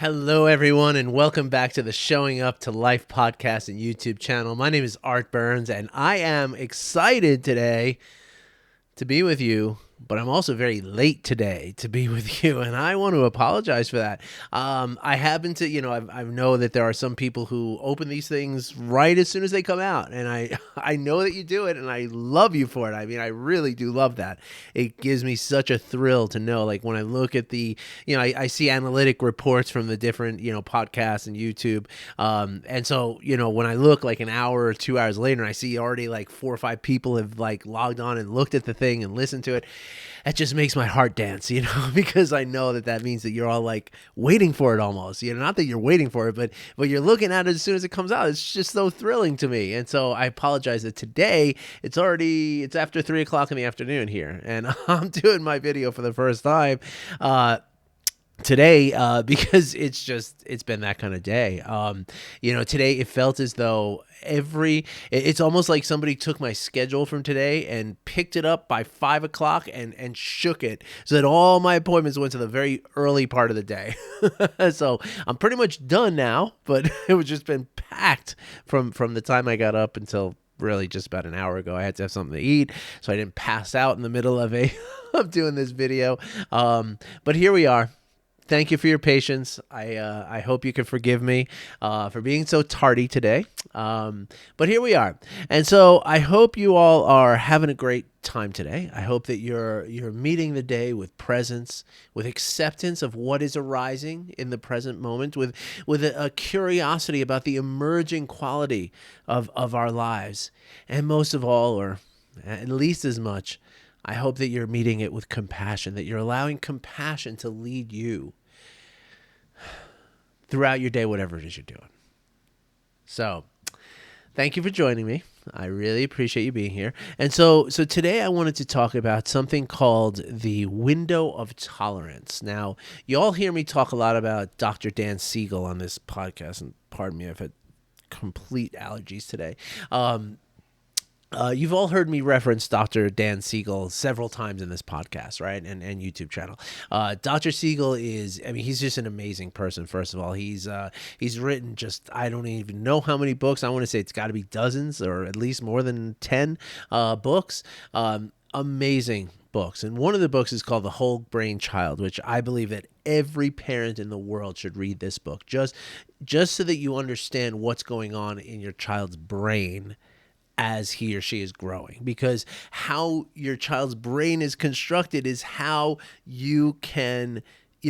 Hello, everyone, and welcome back to the Showing Up to Life podcast and YouTube channel. My name is Art Burns, and I am excited today to be with you, but I'm also very late today to be with you, and I want to apologize for that. I happen to, I know that there are some people who open these things right as soon as they come out, and I know that you do it, and I love you for it. I mean, I really do love that. It gives me such a thrill to know, like when I look at I see analytic reports from the different, podcasts and YouTube, and so, when I look like an hour or 2 hours later, and I see already like 4 or 5 people have like logged on and looked at the thing and listened to it. That just makes my heart dance, because I know that means that you're all like waiting for it almost, not that you're waiting for it, but you're looking at it as soon as it comes out. It's just so thrilling to me. And so I apologize that today it's after 3 o'clock in the afternoon here, and I'm doing my video for the first time today because it's been that kind of day. Today it felt as though it's almost like somebody took my schedule from today and picked it up by 5 o'clock and shook it so that all my appointments went to the very early part of the day. So I'm pretty much done now, but it was just been packed from the time I got up until really just about an hour ago. I had to have something to eat, so I didn't pass out in the middle of of doing this video. But here we are. Thank you for your patience. I hope you can forgive me for being so tardy today. But here we are. And so I hope you all are having a great time today. I hope that you're meeting the day with presence, with acceptance of what is arising in the present moment, with a curiosity about the emerging quality of our lives. And most of all, or at least as much, I hope that you're meeting it with compassion, that you're allowing compassion to lead you throughout your day, whatever it is you're doing. So thank you for joining me. I really appreciate you being here. And so today I wanted to talk about something called the window of tolerance. Now, you all hear me talk a lot about Dr. Dan Siegel on this podcast, and pardon me, I've had complete allergies today. You've all heard me reference Dr. Dan Siegel several times in this podcast, right? And YouTube channel. Dr. Siegel he's just an amazing person. First of all, he's written I don't even know how many books. I want to say it's got to be dozens or at least more than 10 books. Amazing books. And one of the books is called The Whole Brain Child, which I believe that every parent in the world should read this book, just so that you understand what's going on in your child's brain as he or she is growing, because how your child's brain is constructed is how you can,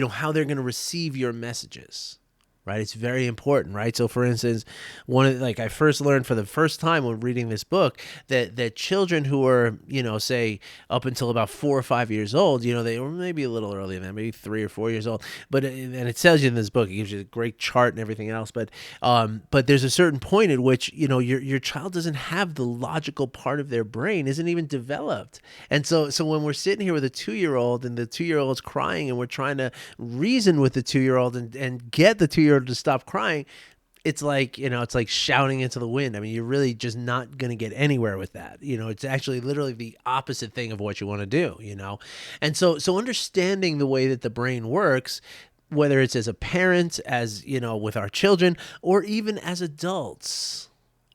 how they're going to receive your messages, right? It's very important, right? So for instance, I first learned for the first time when reading this book that children who are, say up until about 4 or 5 years old, they were maybe a little earlier than that, maybe 3 or 4 years old. And it tells you in this book, it gives you a great chart and everything else. But there's a certain point at which, your child doesn't have the logical part of their brain isn't even developed. And so when we're sitting here with a 2-year-old and the 2-year-old's crying and we're trying to reason with the 2-year-old and get the 2-year-old to stop crying, it's like shouting into the wind. I mean, you're really just not going to get anywhere with that. It's actually literally the opposite thing of what you want to do, And so understanding the way that the brain works, whether it's as a parent, as, with our children, or even as adults,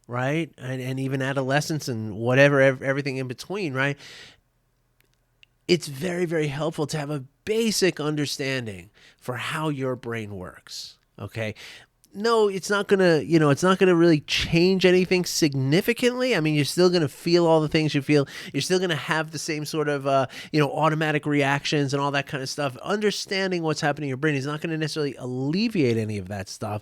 right? And even adolescents and whatever, everything in between, right? It's very, very helpful to have a basic understanding for how your brain works. Okay. No, it's not going to really change anything significantly. I mean, you're still going to feel all the things you feel. You're still going to have the same sort of, automatic reactions and all that kind of stuff. Understanding what's happening in your brain is not going to necessarily alleviate any of that stuff.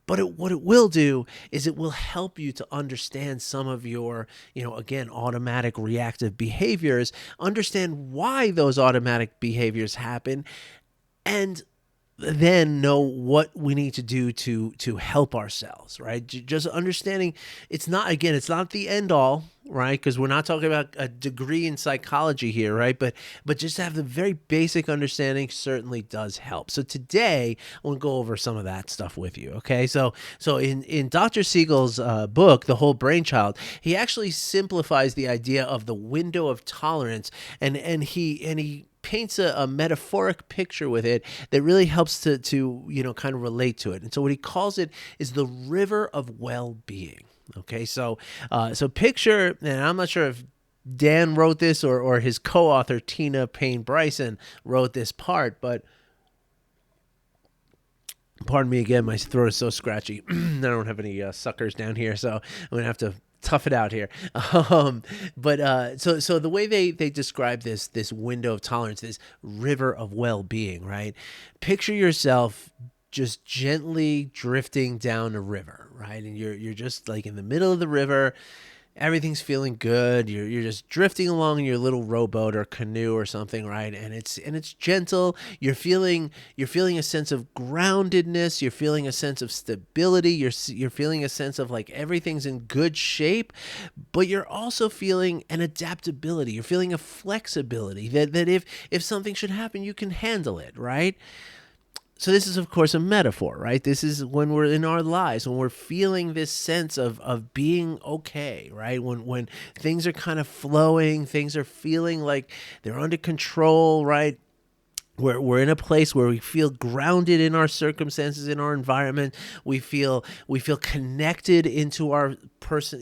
But what it will do is it will help you to understand some of your, again, automatic reactive behaviors, understand why those automatic behaviors happen, and then know what we need to do to help ourselves, right? Just understanding it's not the end all, right? Because we're not talking about a degree in psychology here, right? But just to have the very basic understanding certainly does help. So today I want to go over some of that stuff with you, okay? So in Dr. Siegel's book, The Whole Brain Child, he actually simplifies the idea of the window of tolerance, and he paints a metaphoric picture with it that really helps to kind of relate to it. And so what he calls it is the river of well-being. Okay, so picture, and I'm not sure if Dan wrote this or his co-author Tina Payne Bryson wrote this part, but pardon me again, my throat is so scratchy. I don't have any suckers down here, so I'm gonna have to tough it out here. So the way they describe this window of tolerance, this river of well-being, right? Picture yourself just gently drifting down a river, right? And you're just like in the middle of the river. Everything's feeling good. You're just drifting along in your little rowboat or canoe or something, right? And it's gentle. You're feeling a sense of groundedness. You're feeling a sense of stability. You're feeling a sense of like everything's in good shape, but you're also feeling an adaptability. You're feeling a flexibility that if something should happen, you can handle it, right? So this is, of course, a metaphor, right? This is when we're in our lives, when we're feeling this sense of being okay, right? When things are kind of flowing, things are feeling like they're under control, right? We're in a place where we feel grounded in our circumstances, in our environment. We feel connected into our person,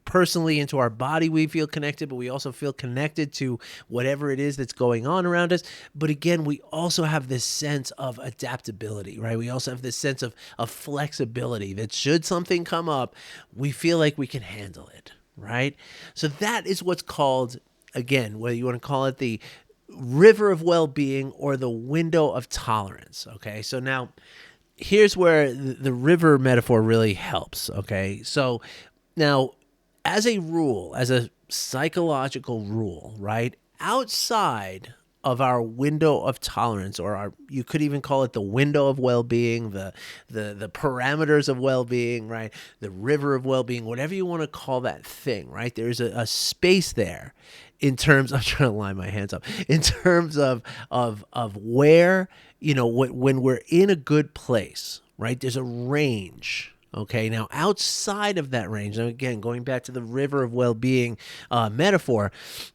personally into our body. We feel connected, but we also feel connected to whatever it is that's going on around us. But again, we also have this sense of adaptability, right? We also have this sense of flexibility that should something come up, we feel like we can handle it, right? So that is what's called, again, whether you want to call it the river of well-being or the window of tolerance, okay? So now here's where the river metaphor really helps, okay? So now, as a rule, as a psychological rule, right, outside of our window of tolerance, or you could even call it the window of well-being, the parameters of well-being, right, the river of well-being, whatever you want to call that thing, right, there's a space there in terms, I'm trying to line my hands up, in terms of where, when we're in a good place, right, there's a range. Okay, now outside of that range, and again, going back to the river of well-being metaphor,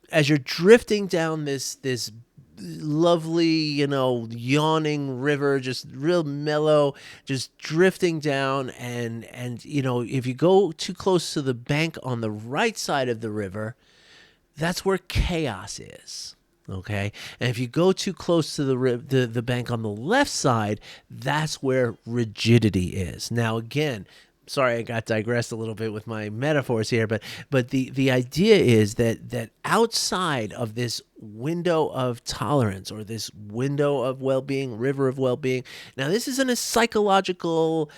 as you're drifting down this lovely, yawning river, just real mellow, just drifting down, and if you go too close to the bank on the right side of the river, that's where chaos is. Okay, and if you go too close to the bank on the left side, that's where rigidity is. Now, again, sorry, I got digressed a little bit with my metaphors here, but the idea is that outside of this window of tolerance or this window of well-being, river of well-being. Now, this isn't a psychological,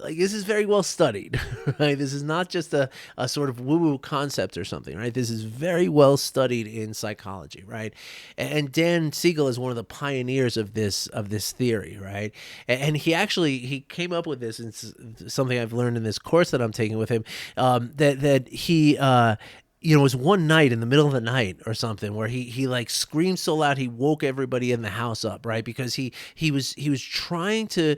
this is very well studied, right? This is not just a sort of woo-woo concept or something, right? This is very well studied in psychology, right? And Dan Siegel is one of the pioneers of this theory, right? And he came up with this, and it's something I've learned in this course that I'm taking with him, that he it was one night in the middle of the night or something where he like screamed so loud he woke everybody in the house up, right? Because he was trying to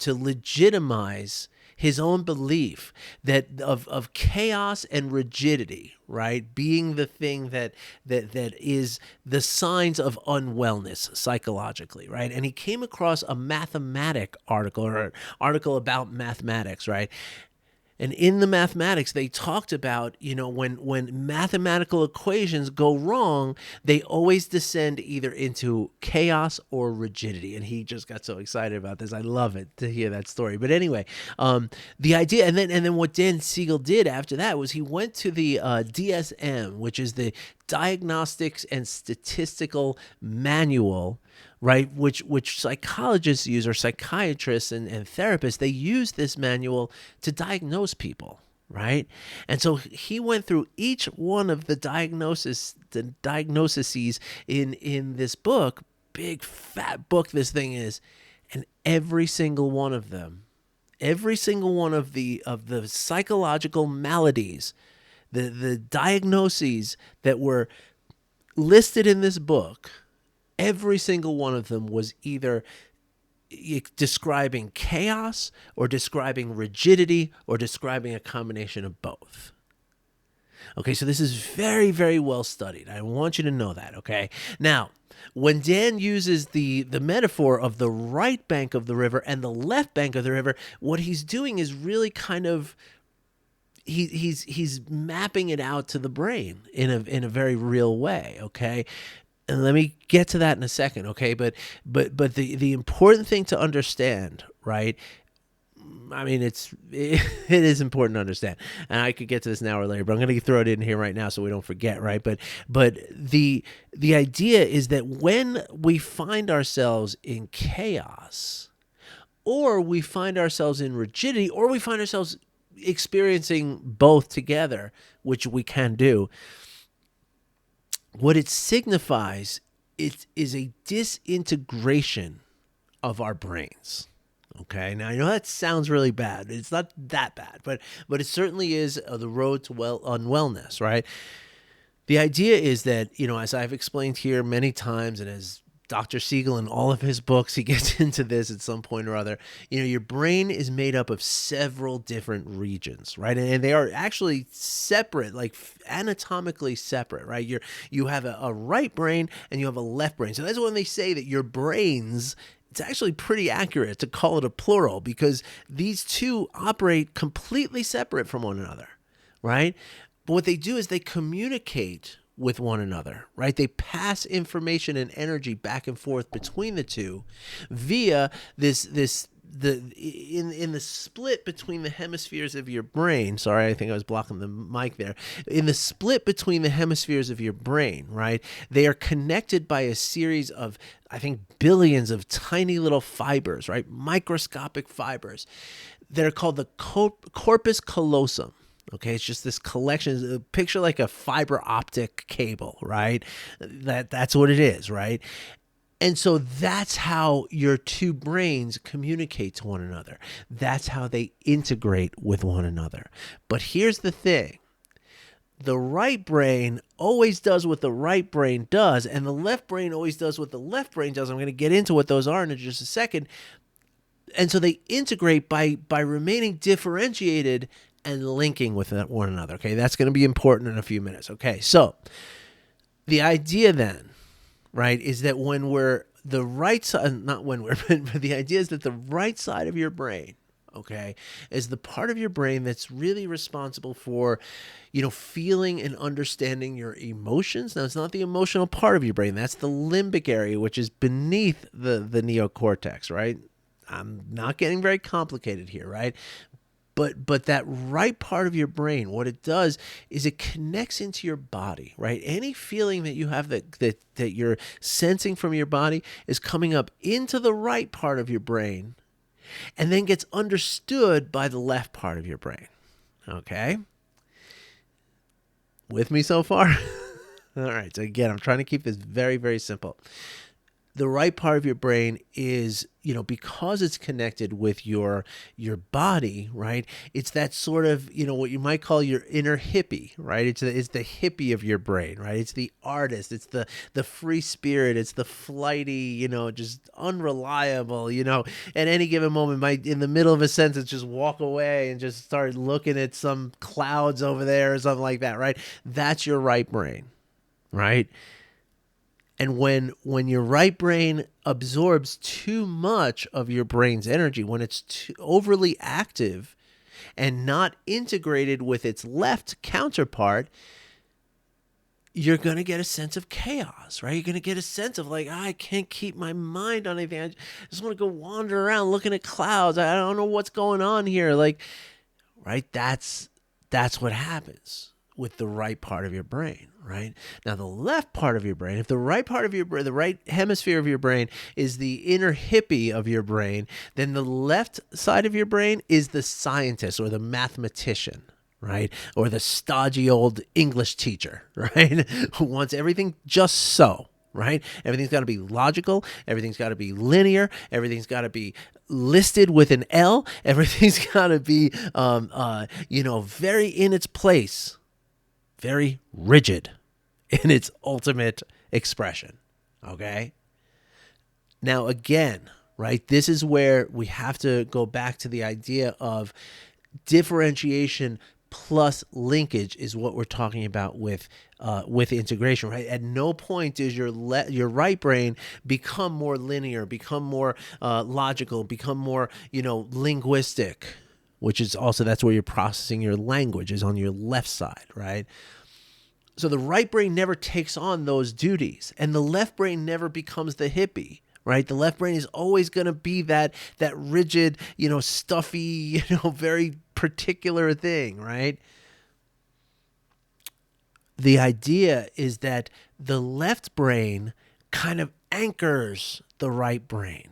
legitimize his own belief that of chaos and rigidity, right, being the thing that is the signs of unwellness psychologically, right? And he came across a mathematic article, or an article about mathematics, right? And in the mathematics, they talked about, when mathematical equations go wrong, they always descend either into chaos or rigidity. And he just got so excited about this. I love it to hear that story. But anyway, the idea, and then what Dan Siegel did after that was he went to the DSM, which is the Diagnostics and Statistical Manual, right, which psychologists use, or psychiatrists and therapists, they use this manual to diagnose people, right? And so he went through each one of the diagnoses in this book, big fat book this thing is, and every single one of them, every single one of the psychological maladies, the diagnoses that were listed in this book, every single one of them was either describing chaos or describing rigidity or describing a combination of both. Okay, so this is very, very well studied. I want you to know that, okay? Now, when Dan uses the metaphor of the right bank of the river and the left bank of the river, what he's doing is really kind of he's mapping it out to the brain in a very real way, okay? And let me get to that in a second, okay? But the important thing to understand, right? I mean, it is important to understand, and I could get to this now or later, but I'm going to throw it in here right now so we don't forget, right? But the idea is that when we find ourselves in chaos, or we find ourselves in rigidity, or we find ourselves experiencing both together, which we can do, what it signifies is a disintegration of our brains. Okay, now I know that sounds really bad. It's not that bad, but it certainly is the road to unwellness, right? The idea is that, as I've explained here many times, and as Dr. Siegel in all of his books, he gets into this at some point or other, your brain is made up of several different regions, right? And they are actually separate, like anatomically separate, right? You have a right brain and you have a left brain. So that's when they say that your brains, it's actually pretty accurate to call it a plural, because these two operate completely separate from one another, right? But what they do is they communicate with one another, right? They pass information and energy back and forth between the two via in the split between the hemispheres of your brain. Sorry, I think I was blocking the mic there. In the split between the hemispheres of your brain, right? They are connected by a series of, I think, billions of tiny little fibers, right? Microscopic fibers that are called the corpus callosum. Okay, it's just this collection. Picture like a fiber optic cable, right? That's what it is, right? And so that's how your two brains communicate to one another. That's how they integrate with one another. But here's the thing. The right brain always does what the right brain does, and the left brain always does what the left brain does. I'm going to get into what those are in just a second. And so they integrate by remaining differentiated and linking with one another. Okay, that's going to be important in a few minutes. Okay, so the idea then, right, is that when we're the right side, not when we're, but the idea is that the right side of your brain, okay, is the part of your brain that's really responsible for, feeling and understanding your emotions. Now, it's not the emotional part of your brain. That's the limbic area, which is beneath the neocortex, right? I'm not getting very complicated here, right? But that right part of your brain, what it does is it connects into your body, right? Any feeling that you have that you're sensing from your body is coming up into the right part of your brain and then gets understood by the left part of your brain. Okay? With me so far? All right. So again, I'm trying to keep this very, very simple. The right part of your brain is, because it's connected with your body, right? It's that sort of, what you might call your inner hippie, right? It's the hippie of your brain, right? It's the artist. It's the free spirit. It's the flighty, just unreliable, at any given moment might, in the middle of a sentence, just walk away and just start looking at some clouds over there or something like that, right? That's your right brain, right? And when your right brain absorbs too much of your brain's energy, when it's too overly active and not integrated with its left counterpart, you're going to get a sense of chaos, right? You're going to get a sense of like, I can't keep my mind on anything. I just want to go wander around looking at clouds. I don't know what's going on here. Like, right? That's what happens with the right part of your brain, right? Now, the left part of your brain, if the right part of your brain, the right hemisphere of your brain is the inner hippie of your brain, then the left side of your brain is the scientist or the mathematician, right? Or the stodgy old English teacher, right? Who wants everything just so, right? Everything's got to be logical. Everything's got to be linear. Everything's got to be listed with an L. Everything's got to be, very in its place. Very rigid in its ultimate expression, okay? Now, again, right, this is where we have to go back to the idea of differentiation plus linkage is what we're talking about with integration, right? At no point does your right brain become more linear, become more logical, become more, linguistic, which is also, that's where you're processing your language, is on your left side, right? So the right brain never takes on those duties, and the left brain never becomes the hippie. Right, the left brain is always going to be that rigid, stuffy, very particular thing. Right. The idea is that the left brain kind of anchors the right brain,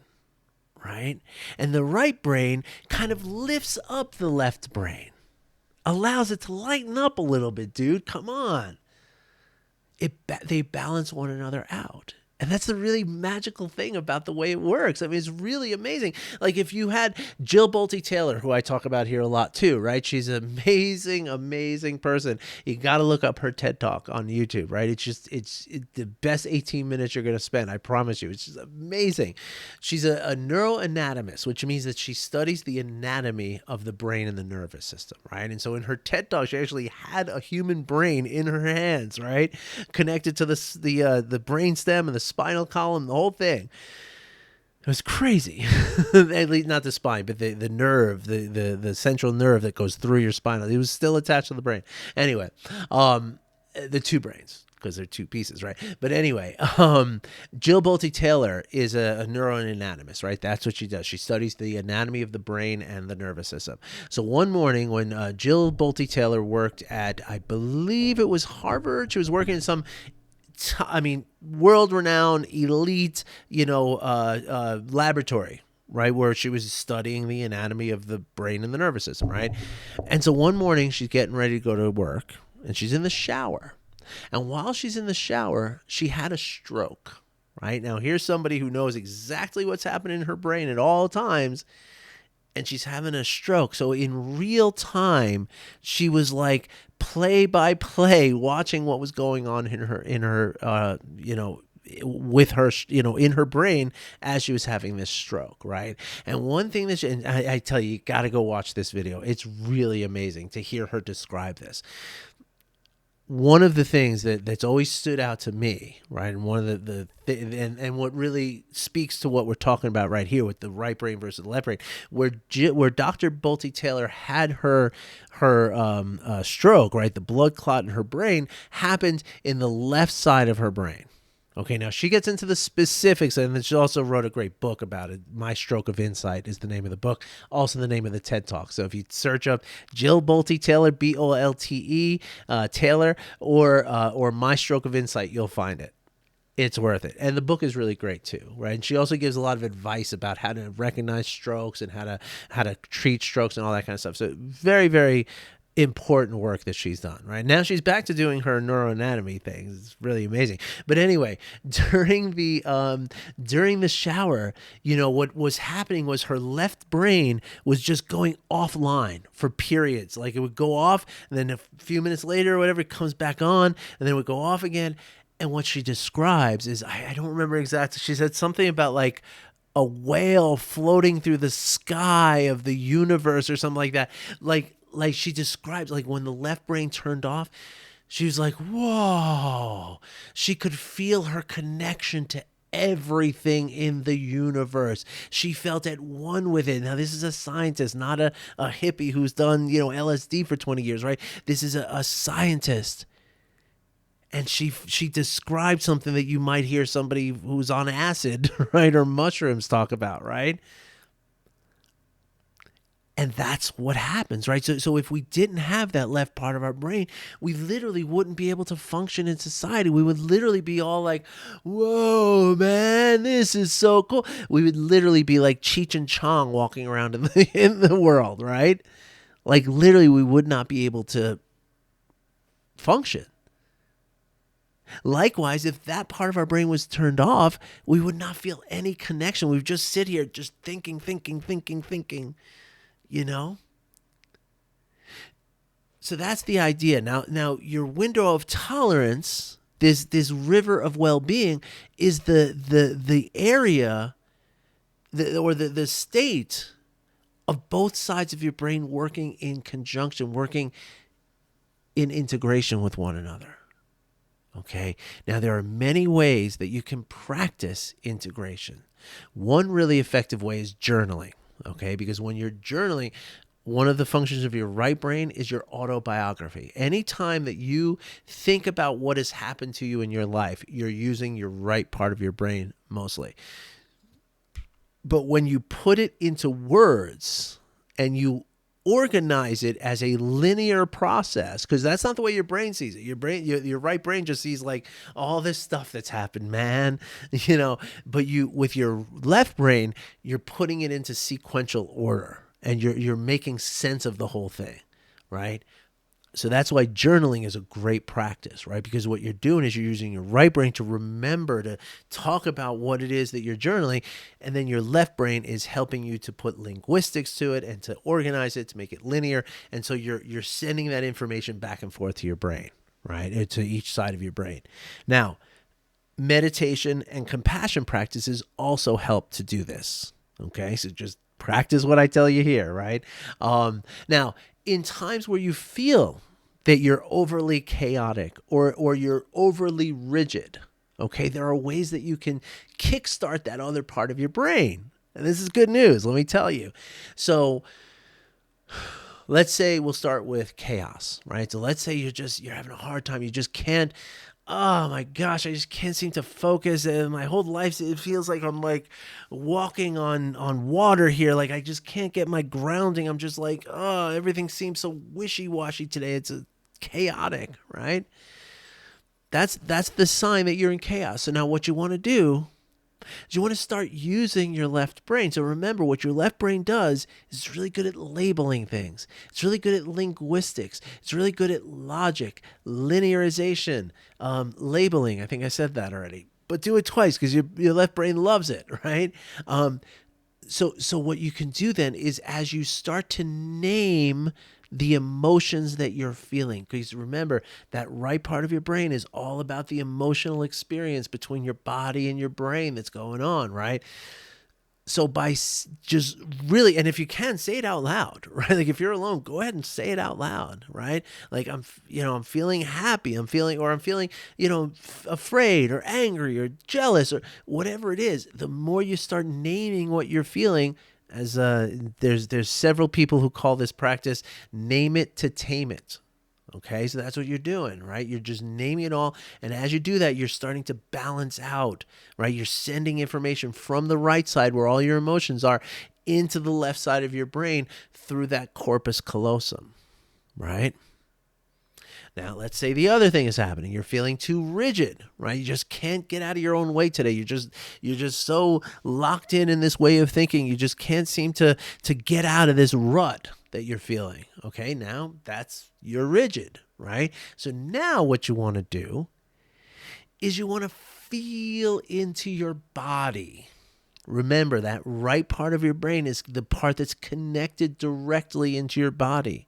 right, and the right brain kind of lifts up the left brain, allows it to lighten up a little bit, dude. Come on, they balance one another out. And that's the really magical thing about the way it works. I mean, it's really amazing. Like if you had Jill Bolte Taylor, who I talk about here a lot too, right? She's an amazing, amazing person. You got to look up her TED Talk on YouTube, right? It's the best 18 minutes you're going to spend. I promise you. It's just amazing. She's a neuroanatomist, which means that she studies the anatomy of the brain and the nervous system, right? And so in her TED Talk, she actually had a human brain in her hands, right? Connected to the brain stem and the spinal column, the whole thing. It was crazy. At least not the spine, but the nerve, the central nerve that goes through your spinal. It was still attached to the brain. Anyway, the two brains, because they're two pieces, right? But anyway, Jill Bolte Taylor is a neuroanatomist, right? That's what she does. She studies the anatomy of the brain and the nervous system. So one morning when Jill Bolte Taylor worked at, I believe it was Harvard, she was working in some world-renowned, elite, laboratory, right, where she was studying the anatomy of the brain and the nervous system, right? And so one morning she's getting ready to go to work, and she's in the shower. And while she's in the shower, she had a stroke, right? Now, here's somebody who knows exactly what's happening in her brain at all times, and she's having a stroke. So in real time, she was like play by play watching what was going on in her with her, in her brain as she was having this stroke, right? And one thing that and I tell you got to go watch this video. It's really amazing to hear her describe this. One of the things that's always stood out to me, right, and one of and what really speaks to what we're talking about right here with the right brain versus the left brain, where Dr. Bolte Taylor had her stroke, right, the blood clot in her brain happened in the left side of her brain. Okay, now she gets into the specifics, and then she also wrote a great book about it. My Stroke of Insight is the name of the book, also the name of the TED Talk. So if you search up Jill Bolte Taylor, Bolte Taylor, or My Stroke of Insight, you'll find it. It's worth it. And the book is really great too, right? And she also gives a lot of advice about how to recognize strokes and how to treat strokes and all that kind of stuff. So very, very important work that she's done. Right now she's back to doing her neuroanatomy things. It's really amazing. But anyway, during the shower, what was happening was her left brain was just going offline for periods. Like it would go off, and then a few minutes later or whatever, it comes back on, and then it would go off again. And what she describes is, I don't remember exactly, she said something about like a whale floating through the sky of the universe or something like that. Like she describes, like when the left brain turned off, she was like, whoa, she could feel her connection to everything in the universe. She felt at one with it. Now, this is a scientist, not a hippie who's done, LSD for 20 years, right? This is a scientist. And she described something that you might hear somebody who's on acid, right, or mushrooms talk about, right? And that's what happens, right? So if we didn't have that left part of our brain, we literally wouldn't be able to function in society. We would literally be all like, whoa, man, this is so cool. We would literally be like Cheech and Chong walking around in the world, right? Like literally we would not be able to function. Likewise, if that part of our brain was turned off, we would not feel any connection. We would just sit here just thinking. So that's the idea. Now your window of tolerance, this river of well-being, is the area, the state of both sides of your brain working in conjunction, working in integration with one another. Okay. Now, there are many ways that you can practice integration. One really effective way is journaling. Okay. Because when you're journaling, one of the functions of your right brain is your autobiography. Anytime that you think about what has happened to you in your life, you're using your right part of your brain mostly. But when you put it into words and you organize it as a linear process, because that's not the way your brain sees it. Your right brain just sees like all this stuff that's happened, man, but you, with your left brain, you're putting it into sequential order and you're making sense of the whole thing, right? So that's why journaling is a great practice, right? Because what you're doing is you're using your right brain to remember to talk about what it is that you're journaling, and then your left brain is helping you to put linguistics to it and to organize it, to make it linear. And so you're sending that information back and forth to your brain, right? To each side of your brain. Now, meditation and compassion practices also help to do this, okay? So just practice what I tell you here, right? Now, in times where you feel that you're overly chaotic or you're overly rigid, okay, there are ways that you can kickstart that other part of your brain. And this is good news, let me tell you. So let's say we'll start with chaos, right? So let's say you're having a hard time. You just can't, oh my gosh, I just can't seem to focus. And my whole life, it feels like I'm like walking on water here. Like I just can't get my grounding. I'm just like, oh, everything seems so wishy-washy today. It's chaotic, right? That's the sign that you're in chaos. So now what you want to do is you want to start using your left brain. So remember, what your left brain does is it's really good at labeling things. It's really good at linguistics. It's really good at logic, linearization, labeling. I think I said that already. But do it twice because your left brain loves it, right? So what you can do then is as you start to name the emotions that you're feeling, because remember that right part of your brain is all about the emotional experience between your body and your brain that's going on, right? So by just really, and if you can, say it out loud, right? Like if you're alone, go ahead and say it out loud, right? Like I'm feeling happy, I'm feeling, afraid or angry or jealous or whatever it is. The more you start naming what you're feeling, as there's several people who call this practice name it to tame it. Okay, so that's what you're doing, right? You're just naming it all. And as you do that, you're starting to balance out, right? You're sending information from the right side where all your emotions are into the left side of your brain through that corpus callosum, right? Now, let's say the other thing is happening. You're feeling too rigid, right? You just can't get out of your own way today. You're just so locked in this way of thinking. You just can't seem to get out of this rut that you're feeling. Okay, now you're rigid, right? So now what you want to do is you want to feel into your body. Remember, that right part of your brain is the part that's connected directly into your body.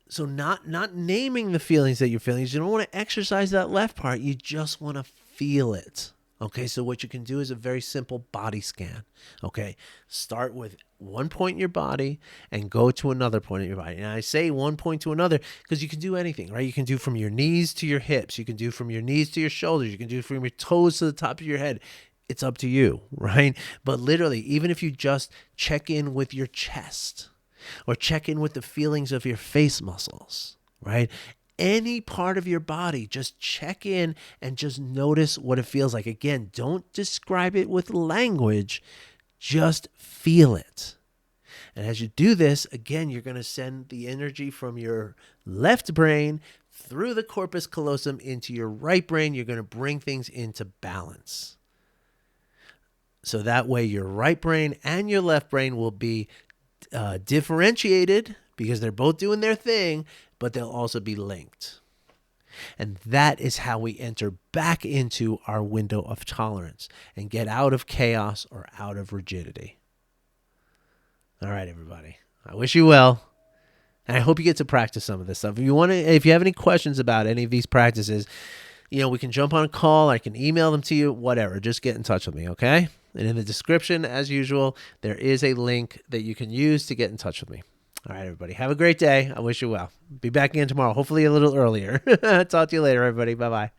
So not naming the feelings that you're feeling. You don't want to exercise that left part. You just want to feel it. Okay, so what you can do is a very simple body scan. Okay, start with one point in your body and go to another point in your body. And I say one point to another because you can do anything, right? You can do from your knees to your hips. You can do from your knees to your shoulders. You can do from your toes to the top of your head. It's up to you, right? But literally, even if you just check in with your chest, or check in with the feelings of your face muscles, right? Any part of your body, just check in and just notice what it feels like. Again, don't describe it with language, just feel it. And as you do this, again, you're going to send the energy from your left brain through the corpus callosum into your right brain. You're going to bring things into balance. So that way your right brain and your left brain will be differentiated because they're both doing their thing, but they'll also be linked. And that is how we enter back into our window of tolerance and get out of chaos or out of rigidity. All right, everybody. I wish you well. And I hope you get to practice some of this stuff. If you have any questions about any of these practices, we can jump on a call. I can email them to you, whatever. Just get in touch with me, okay? And in the description, as usual, there is a link that you can use to get in touch with me. All right, everybody. Have a great day. I wish you well. Be back again tomorrow, hopefully a little earlier. Talk to you later, everybody. Bye bye.